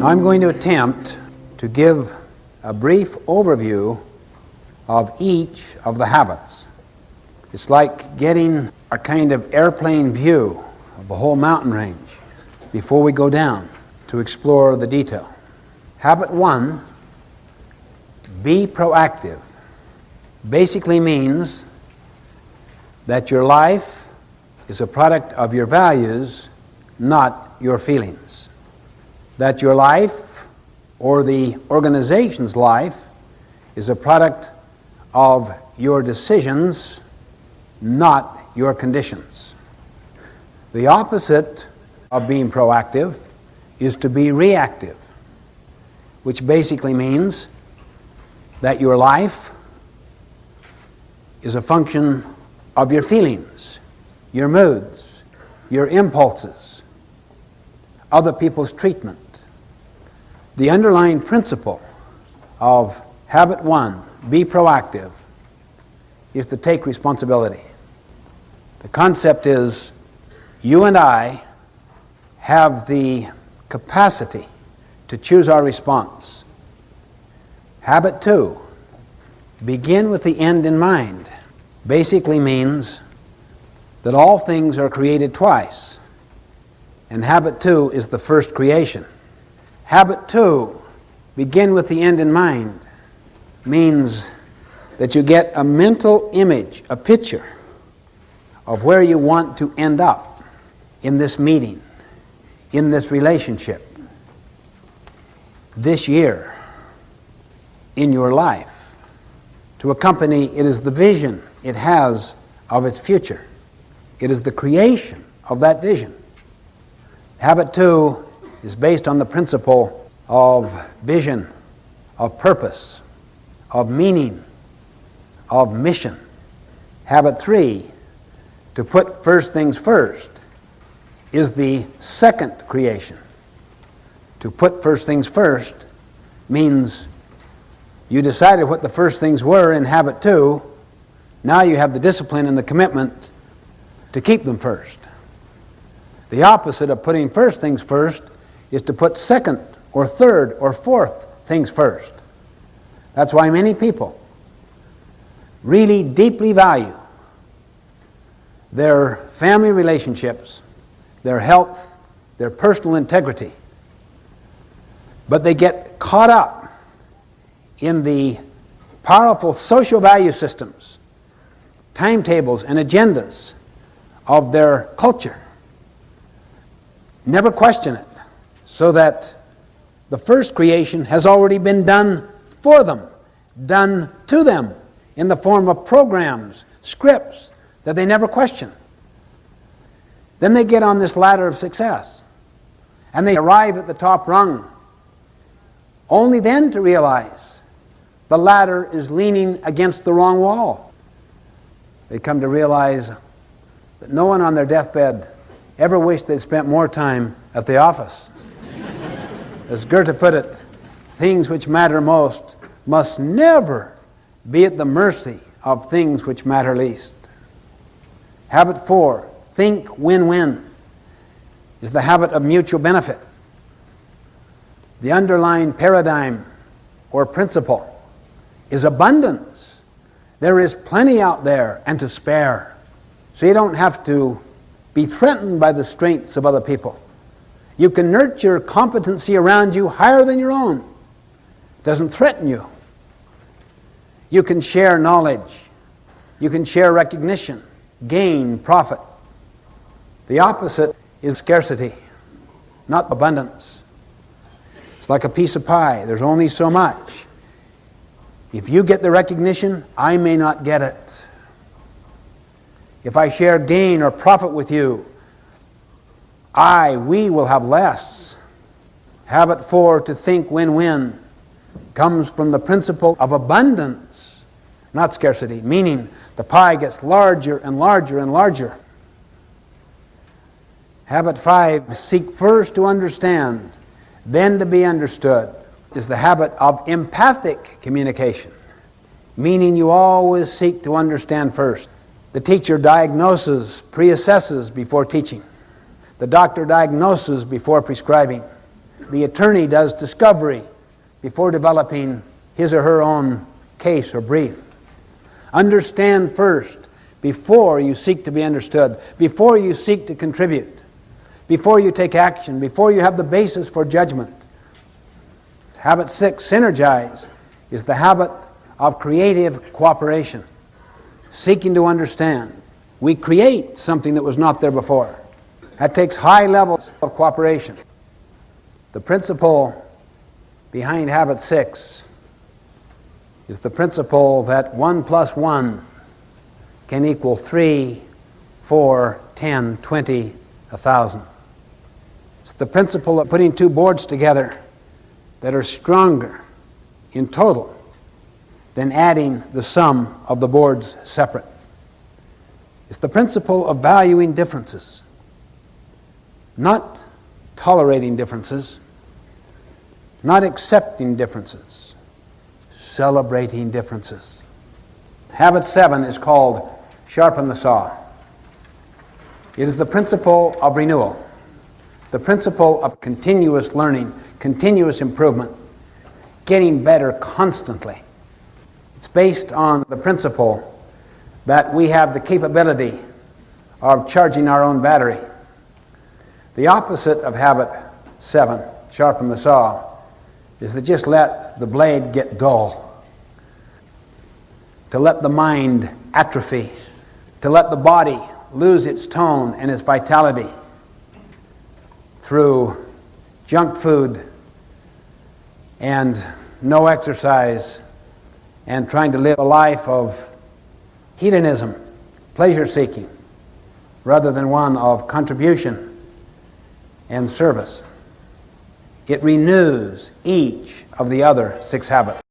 Now I'm going to attempt to give a brief overview of each of the habits. It's like getting a kind of airplane view of the whole mountain range before we go down to explore the detail. Habit 1, be proactive, basically means that your life is a product of your values, not your feelings. That your life, or the organization's life, is a product of your decisions, not your conditions. The opposite of being proactive is to be reactive, which basically means that your life is a function of your feelings, your moods, your impulses, other people's treatment. The underlying principle of habit 1, be proactive, is to take responsibility. The concept is you and I have the capacity to choose our response. Habit 2, begin with the end in mind, basically means that all things are created twice, and habit 2 is the first creation. Habit 2, begin with the end in mind, means that you get a mental image, a picture of where you want to end up in this meeting, in this relationship, this year, in your life. To a company, it is the vision it has of its future. It is the creation of that vision. Habit 2 is based on the principle of vision, of purpose, of meaning, of mission. Habit 3, to put first things first, is the second creation. To put first things first means you decided what the first things were in habit 2. Now you have the discipline and the commitment to keep them first. The opposite of putting first things first is to put second or third or fourth things first. That's why many people really deeply value their family relationships, their health, their personal integrity, but they get caught up in the powerful social value systems, timetables, and agendas of their culture. Never question it, so that the first creation has already been done for them, done to them in the form of programs, scripts that they never question. Then they get on this ladder of success, and they arrive at the top rung, only then to realize the ladder is leaning against the wrong wall. They come to realize that no one on their deathbed ever wished they'd spent more time at the office. As Goethe put it, things which matter most must never be at the mercy of things which matter least. Habit 4, think win-win, is the habit of mutual benefit. The underlying paradigm or principle is abundance. There is plenty out there and to spare. So you don't have to be threatened by the strengths of other people. You can nurture competency around you higher than your own. It doesn't threaten you. You can share knowledge. You can share recognition, gain, profit. The opposite is scarcity, not abundance. It's like a piece of pie. There's only so much. If you get the recognition, I may not get it. If I share gain or profit with you, we will have less. Habit 4, to think win-win, comes from the principle of abundance, not scarcity, meaning the pie gets larger and larger and larger. Habit 5, seek first to understand, then to be understood, is the habit of empathic communication, meaning you always seek to understand first. The teacher diagnoses, pre-assesses before teaching. The doctor diagnoses before prescribing. the attorney does discovery before developing his or her own case or brief. Understand first before you seek to be understood, before you seek to contribute, before you take action, before you have the basis for judgment. Habit 6, reenergize, is the habit of creative cooperation, seeking to understand. We create something that was not there before. That takes high levels of cooperation. The principle behind habit 6 is the principle that 1 plus 1 can equal 3, 4, 10, 20, 1,000. It's the principle of putting two boards together that are stronger in total than adding the sum of the boards separate. It's the principle of valuing differences, not tolerating differences, not accepting differences, celebrating differences. Habit 7 is called sharpen the saw. It is the principle of renewal, the principle of continuous learning, continuous improvement, getting better constantly. It's based on the principle that we have the capability of charging our own battery. The opposite of habit 7, sharpen the saw, is to just let the blade get dull, to let the mind atrophy, to let the body lose its tone and its vitality through junk food and no exercise and trying to live a life of hedonism, pleasure-seeking, rather than one of contribution and service. It renews each of the other 6 habits.